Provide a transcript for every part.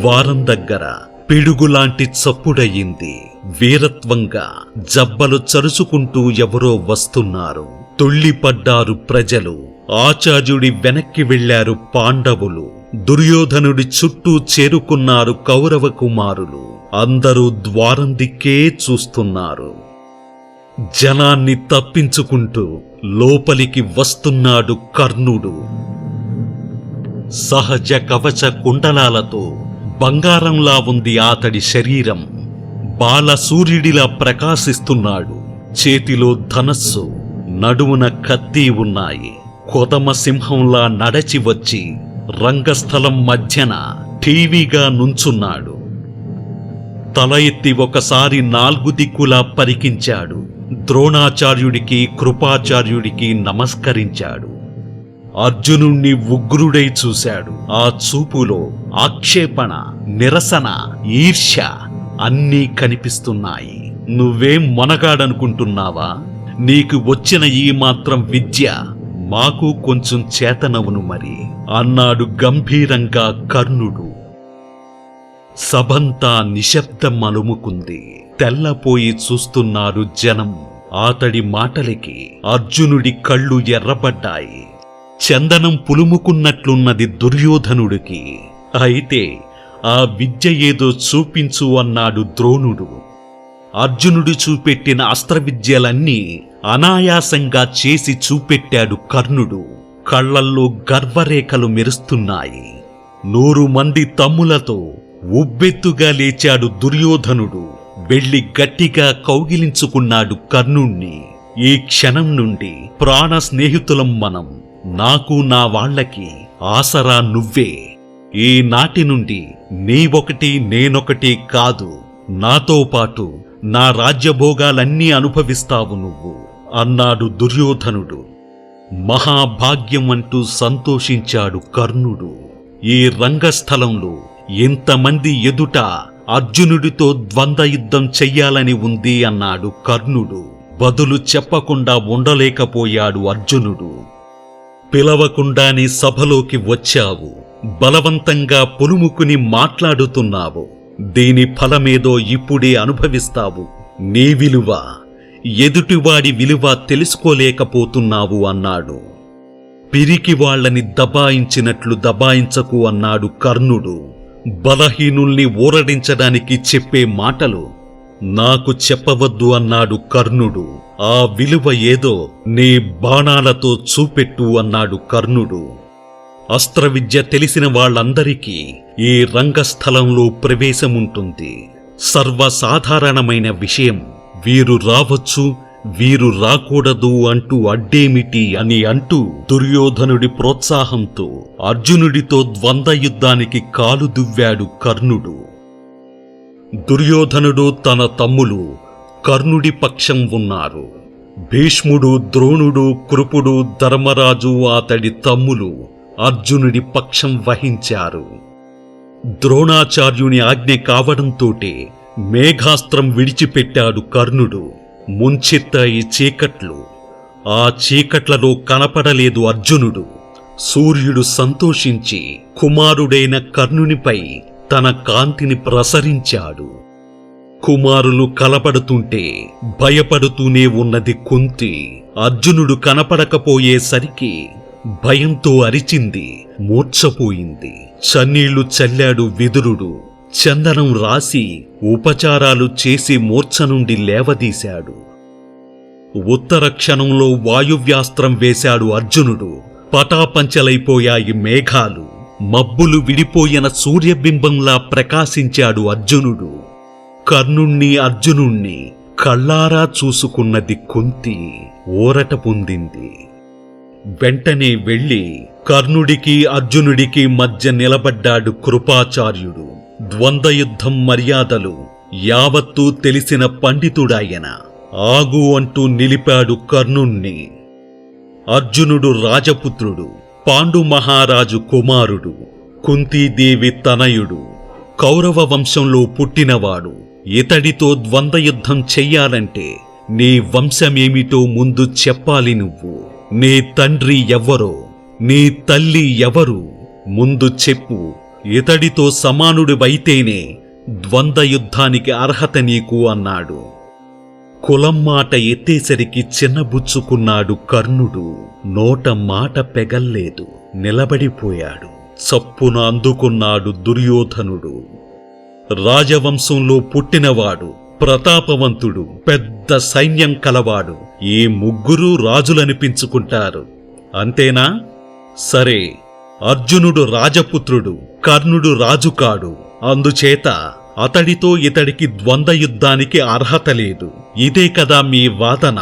ద్వారం దగ్గర పిడుగులాంటి చప్పుడయింది. వీరత్వంగా జబ్బలు చరుచుకుంటూ ఎవరో వస్తున్నారు. తుళ్ళిపడ్డారు ప్రజలు. ఆచార్యుడి వెనక్కి వెళ్లారు పాండవులు. దుర్యోధనుడి చుట్టూ చేరుకున్నారు కౌరవ కుమారులు. అందరూ ద్వారం దిక్కే చూస్తున్నారు. జనాన్ని తప్పించుకుంటూ లోపలికి వస్తున్నాడు కర్ణుడు. సహజ కవచ కుండలాలతో బంగారంలా ఉంది అతడి శరీరం. బాల సూర్యుడిలా ప్రకాశిస్తున్నాడు. చేతిలో ధనస్సు, నడుమున కత్తి ఉన్నాయి. కొదమ సింహంలా నడచి వచ్చి రంగస్థలం మధ్యన టీవీగా నుంచున్నాడు. తల ఎత్తి ఒకసారి 4 దిక్కులా పరికించాడు. ద్రోణాచార్యుడికి, కృపాచార్యుడికి నమస్కరించాడు. అర్జునుణ్ణి ఉగ్రుడై చూశాడు. ఆ చూపులో ఆక్షేపణ, నిరసన, ఈర్ష్య అన్నీ కనిపిస్తున్నాయి. నువ్వేం మొనగాడనుకుంటున్నావా? నీకు వచ్చిన ఈ మాత్రం విద్య మాకు కొంచెం చేతనవును మరి అన్నాడు గంభీరంగా కర్ణుడు. సభంతా నిశ్శబ్దం అలుముకుంది. తెల్లపోయి చూస్తున్నారు జనం. అతడి మాటలకి అర్జునుడి కళ్ళు ఎర్రబడ్డాయి. చందనం పులుముకున్నట్లున్నది దుర్యోధనుడికి. అయితే ఆ విద్య ఏదో చూపించు అన్నాడు ద్రోణుడు. అర్జునుడు చూపెట్టిన అస్త్రవిద్యలన్నీ అనాయాసంగా చేసి చూపెట్టాడు కర్ణుడు. కళ్లల్లో గర్వరేఖలు మెరుస్తున్నాయి. 100 మంది తమ్ములతో ఉబ్బెత్తుగా లేచాడు దుర్యోధనుడు. వెళ్లి గట్టిగా కౌగిలించుకున్నాడు కర్ణుణ్ణి. ఈ క్షణం నుండి ప్రాణ స్నేహితులం మనం. నాకు, నా వాళ్లకి ఆసరా నువ్వే. ఈనాటి నుండి నీవొకటి, నేనొకటి కాదు. నాతో పాటు నా రాజ్యభోగాలన్నీ అనుభవిస్తావు నువ్వు అన్నాడు దుర్యోధనుడు. మహాభాగ్యం అంటూ సంతోషించాడు కర్ణుడు. ఈ రంగస్థలంలో ఇంతమంది ఎదుట అర్జునుడితో ద్వంద్వయుద్ధం చెయ్యాలని ఉంది అన్నాడు కర్ణుడు. బదులు చెప్పకుండా ఉండలేకపోయాడు అర్జునుడు. పిలవకుండానే సభలోకి వచ్చావు. బలవంతంగా పులుముకుని మాట్లాడుతున్నావు. దీని ఫలమేదో ఇప్పుడే అనుభవిస్తావు. నీ విలువ, ఎదుటివాడి విలువ తెలుసుకోలేకపోతున్నావు అన్నాడు. పిరికి వాళ్లని దబాయించినట్లు దబాయించకు అన్నాడు కర్ణుడు. బలహీనుల్ని ఊరడించడానికి చెప్పే మాటలు నాకు చెప్పవద్దు అన్నాడు కర్ణుడు. ఆ విలువ ఏదో నీ బాణాలతో చూపెట్టు అన్నాడు కర్ణుడు. అస్త్రవిద్య తెలిసిన వాళ్ళందరికీ ఈ రంగస్థలంలో ప్రవేశముంటుంది. సర్వసాధారణమైన విషయం. వీరు రావచ్చు, వీరు రాకూడదు అంటూ అడ్డేమిటి అని అంటూ దుర్యోధనుడి ప్రోత్సాహంతో అర్జునుడితో ద్వంద్వయుద్ధానికి కాలు దువ్వాడు కర్ణుడు. దుర్యోధనుడు తన తమ్ములు కర్ణుడి పక్షం ఉన్నారు. భీష్ముడు, ద్రోణుడు, కృపుడు, ధర్మరాజు అతడి తమ్ములు అర్జునుడి పక్షం వహించారు. ద్రోణాచార్యుని ఆజ్ఞ కావడంతోటే మేఘాస్త్రం విడిచిపెట్టాడు కర్ణుడు. ముంచెత్తాయి చీకట్లు. ఆ చీకట్లలో కనపడలేదు అర్జునుడు. సూర్యుడు సంతోషించి కుమారుడైన కర్ణునిపై తన కాంతిని ప్రసరించాడు. కుమారులు కలపడుతుంటే భయపడుతూనే ఉన్నది కుంతి. అర్జునుడు కనపడకపోయేసరికి భయంతో అరిచింది, మూర్ఛపోయింది. చన్నీళ్లు చల్లాడు విదురుడు. చందనం రాసి ఉపచారాలు చేసి మూర్ఛ నుండి లేవదీశాడు. ఉత్తర క్షణంలో వాయువ్యాస్త్రం వేశాడు అర్జునుడు. పటాపంచలైపోయాయి మేఘాలు. మబ్బులు విడిపోయిన సూర్యబింబంలా ప్రకాశించాడు అర్జునుడు. కర్ణుణ్ణి, అర్జునుణ్ణి కళ్ళారా చూసుకున్నది కుంతి ఊరట పొందింది. వెంటనే వెళ్లి కర్ణుడికి, అర్జునుడికి మధ్య నిలబడ్డాడు కృపాచార్యుడు. ద్వంద్వయుద్ధం మర్యాదలు యావత్తూ తెలిసిన పండితుడాయన. ఆగు అంటూ నిలిపాడు కర్ణుణ్ణి. అర్జునుడు రాజపుత్రుడు, పాండు మహారాజు కుమారుడు, కుంతీదేవి తనయుడు, కౌరవ వంశంలో పుట్టినవాడు. ఇతడితో ద్వంద్వయుద్ధం చెయ్యాలంటే నీ వంశమేమిటో ముందు చెప్పాలి నువ్వు. నీ తండ్రి ఎవ్వరో, నీ తల్లి ఎవరు ముందు చెప్పు. ఇతడితో సమానుడివైతేనే ద్వంద్వ యుద్ధానికి అర్హత నీకు అన్నాడు. కులం మాట ఎత్తేసరికి చిన్నబుచ్చుకున్నాడు కర్ణుడు. నోట మాట పెగల్లేదు, నిలబడిపోయాడు. చప్పున అందుకున్నాడు దుర్యోధనుడు. రాజవంశంలో పుట్టినవాడు, ప్రతాపవంతుడు, పెద్ద సైన్యం కలవాడు. ఈ ముగ్గురు రాజులనిపించుకుంటారు, అంతేనా? సరే, అర్జునుడు రాజపుత్రుడు, కర్ణుడు రాజు కాడు. అందుచేత అతడితో ఇతడికి ద్వంద్వ యుద్ధానికి అర్హత లేదు. ఇదే కదా మీ వాదన?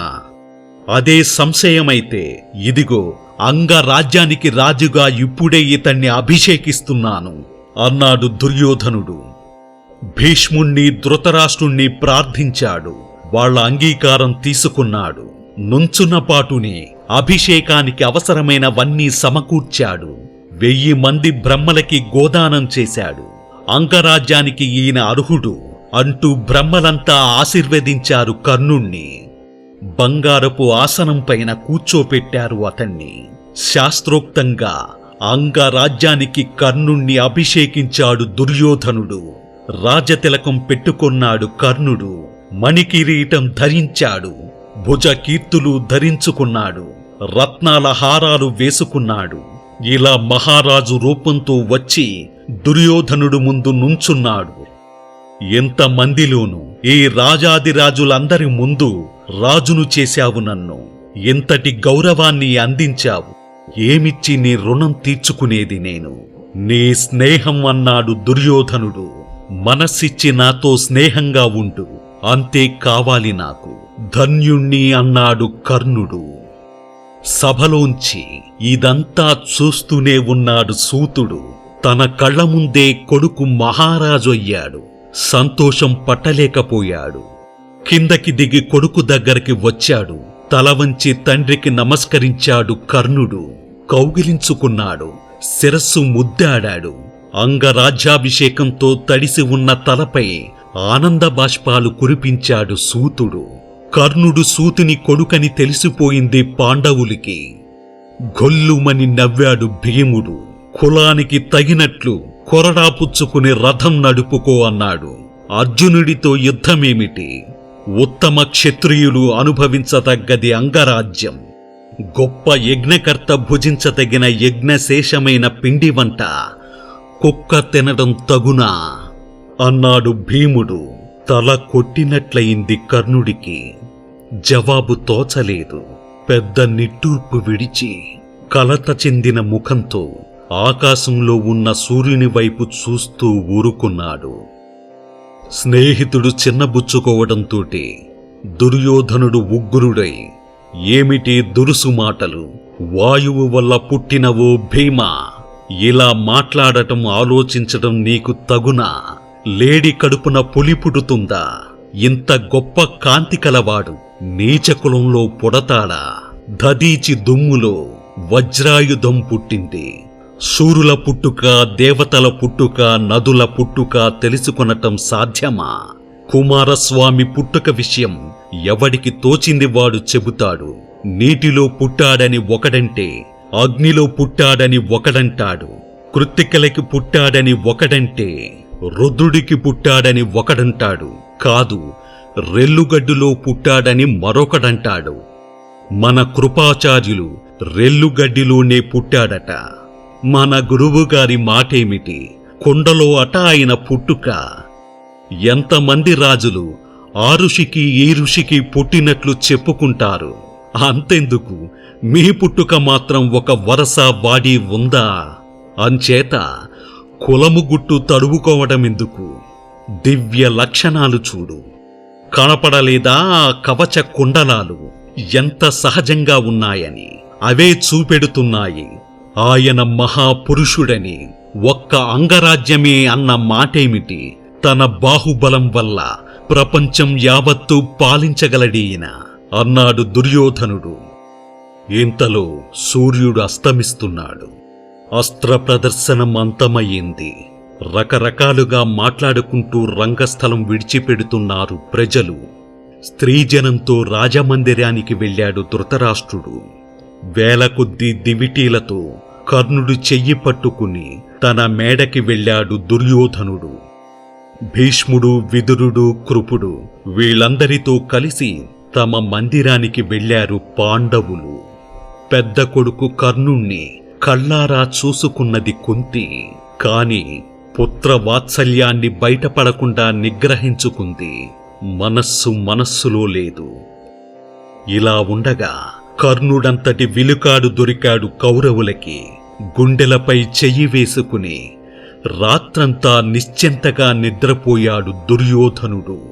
అదే సంశయమైతే ఇదిగో అంగరాజ్యానికి రాజుగా ఇప్పుడే ఇతన్ని అభిషేకిస్తున్నాను అన్నాడు దుర్యోధనుడు. భీష్ముణ్ణి, ధృతరాష్ట్రుణ్ణి ప్రార్థించాడు. వాళ్ల అంగీకారం తీసుకున్నాడు. నుంచున్నపాటుని అభిషేకానికి అవసరమైనవన్నీ సమకూర్చాడు. 1000 మంది బ్రహ్మలకి గోదానం చేశాడు. అంగరాజ్యానికి ఈయన అర్హుడు అంటూ బ్రహ్మలంతా ఆశీర్వదించారు కర్ణుణ్ణి. బంగారపు ఆసనం పైన కూర్చోపెట్టారు అతన్ని. శాస్త్రోక్తంగా అంగరాజ్యానికి కర్ణుణ్ణి అభిషేకించాడు దుర్యోధనుడు. రాజతిలకం పెట్టుకొన్నాడు కర్ణుడు. మణికిరీటం ధరించాడు. భుజకీర్తులు ధరించుకున్నాడు. రత్నాల హారాలు వేసుకున్నాడు. ఇలా మహారాజు రూపంతో వచ్చి దుర్యోధనుడు ముందు నుంచున్నాడు. ఎంతమందిలోనూ ఈ రాజాదిరాజులందరి ముందు రాజును చేశావు నన్ను. ఎంతటి గౌరవాన్ని అందించావు. ఏమిచ్చి నీ రుణం తీర్చుకునేది నేను? నీ స్నేహం అన్నాడు దుర్యోధనుడు. మనస్సిచ్చి నాతో స్నేహంగా ఉండు, అంతే కావాలి నాకు. ధన్యుణ్ణి అన్నాడు కర్ణుడు. సభలోంచి ఇదంతా చూస్తూనే ఉన్నాడు సూతుడు. తన కళ్ల ముందే కొడుకు మహారాజు అయ్యాడు. సంతోషం పట్టలేకపోయాడు. కిందకి దిగి కొడుకు దగ్గరికి వచ్చాడు. తల వంచి తండ్రికి నమస్కరించాడు కర్ణుడు. కౌగిలించుకున్నాడు. శిరస్సు ముద్దాడాడు. అంగరాజ్యాభిషేకంతో తడిసి ఉన్న తలపై ఆనంద బాష్పాలు కురిపించాడు సూతుడు. కర్ణుడు సూతుని కొడుకని తెలిసిపోయింది పాండవులకి. గొల్లుమని నవ్వాడు భీముడు. కులానికి తగినట్లు కొరడా పుచ్చుకుని రథం నడుపుకో అన్నాడు. అర్జునుడితో యుద్ధమేమిటి? ఉత్తమ క్షత్రియులు అనుభవించతగ్గది అంగరాజ్యం. గొప్ప యజ్ఞకర్త భుజించతగిన యజ్ఞశేషమైన పిండి వంట కుక్క తినడం తగునా అన్నాడు భీముడు. తల కొట్టినట్లయింది కర్ణుడికి. జవాబు తోచలేదు. పెద్ద నిట్టూర్పు విడిచి కలత చెందిన ముఖంతో ఆకాశంలో ఉన్న సూర్యుని వైపు చూస్తూ ఊరుకున్నాడు. స్నేహితుడు చిన్నబుచ్చుకోవడంతోటే దుర్యోధనుడు ఉగ్రుడై, ఏమిటి దురుసు మాటలు? వాయువు వల్ల పుట్టినవో భీమా! ఇలా మాట్లాడటం, ఆలోచించడం నీకు తగునా? లేడి కడుపున పులి పుడుతుందా? ఇంత గొప్ప కాంతి కలవాడు నీచకులంలో పుడతాడా? దదీచి దుమ్ములో వజ్రాయుధం పుట్టింది. సూరుల పుట్టుక, దేవతల పుట్టుక, నదుల పుట్టుక తెలుసుకొనటం సాధ్యమా? కుమారస్వామి పుట్టుక విషయం ఎవడికి తోచింది వాడు చెబుతాడు. నీటిలో పుట్టాడని ఒకడంటే, అగ్నిలో పుట్టాడని ఒకడంటాడు. కృత్తికలకి పుట్టాడని ఒకడంటే, రుద్రుడికి పుట్టాడని ఒకడంటాడు. కాదు, రెల్లుగడ్డులో పుట్టాడని మరొకడంటాడు. మన కృపాచార్యులు రెల్లుగడ్డిలోనే పుట్టాడట. మన గురువుగారి మాటేమిటి? కొండలో అట ఆయన పుట్టుక. ఎంతమంది రాజులు ఆ ఋషికి ఈ ఋషికి పుట్టినట్లు చెప్పుకుంటారు. అంతెందుకు, మీ పుట్టుక మాత్రం ఒక వరస వాడి ఉందా? అంచేత కులము గుట్టు తడువుకోవడమెందుకు? దివ్య లక్షణాలు చూడు. కనపడలేదా ఆ కవచ కుండలాలు ఎంత సహజంగా ఉన్నాయని? అవే చూపెడుతున్నాయి ఆయన మహాపురుషుడని. ఒక్క అంగరాజ్యమే అన్న మాటేమిటి? తన బాహుబలం వల్ల ప్రపంచం యావత్తూ పాలించగలడీయన అన్నాడు దుర్యోధనుడు. ఇంతలో సూర్యుడు అస్తమిస్తున్నాడు. అస్త్ర ప్రదర్శనం అంతమయ్యింది. రకరకాలుగా మాట్లాడుకుంటూ రంగస్థలం విడిచిపెడుతున్నారు ప్రజలు. స్త్రీజనంతో రాజమందిరానికి వెళ్ళాడు ధృతరాష్ట్రుడు. వేల కొద్దీ దివిటీలతో కర్ణుడు చెయ్యి పట్టుకుని తన మేడకి వెళ్ళాడు దుర్యోధనుడు. భీష్ముడు, విదురుడు, కృపుడు వీళ్ళందరితో కలిసి తమ మందిరానికి వెళ్ళారు పాండవులు. పెద్ద కొడుకు కర్ణుణ్ణి కళ్ళారా చూసుకున్నది కుంతి. కాని పుత్రవాత్సల్యాన్ని బయటపడకుండా నిగ్రహించుకుంది. మనస్సులో లేదు. ఇలా ఉండగా కర్ణుడంతటి విలుకాడు దొరికాడు కౌరవులకి. గుండెలపై చెయ్యి వేసుకుని రాత్రంతా నిశ్చింతగా నిద్రపోయాడు దుర్యోధనుడు.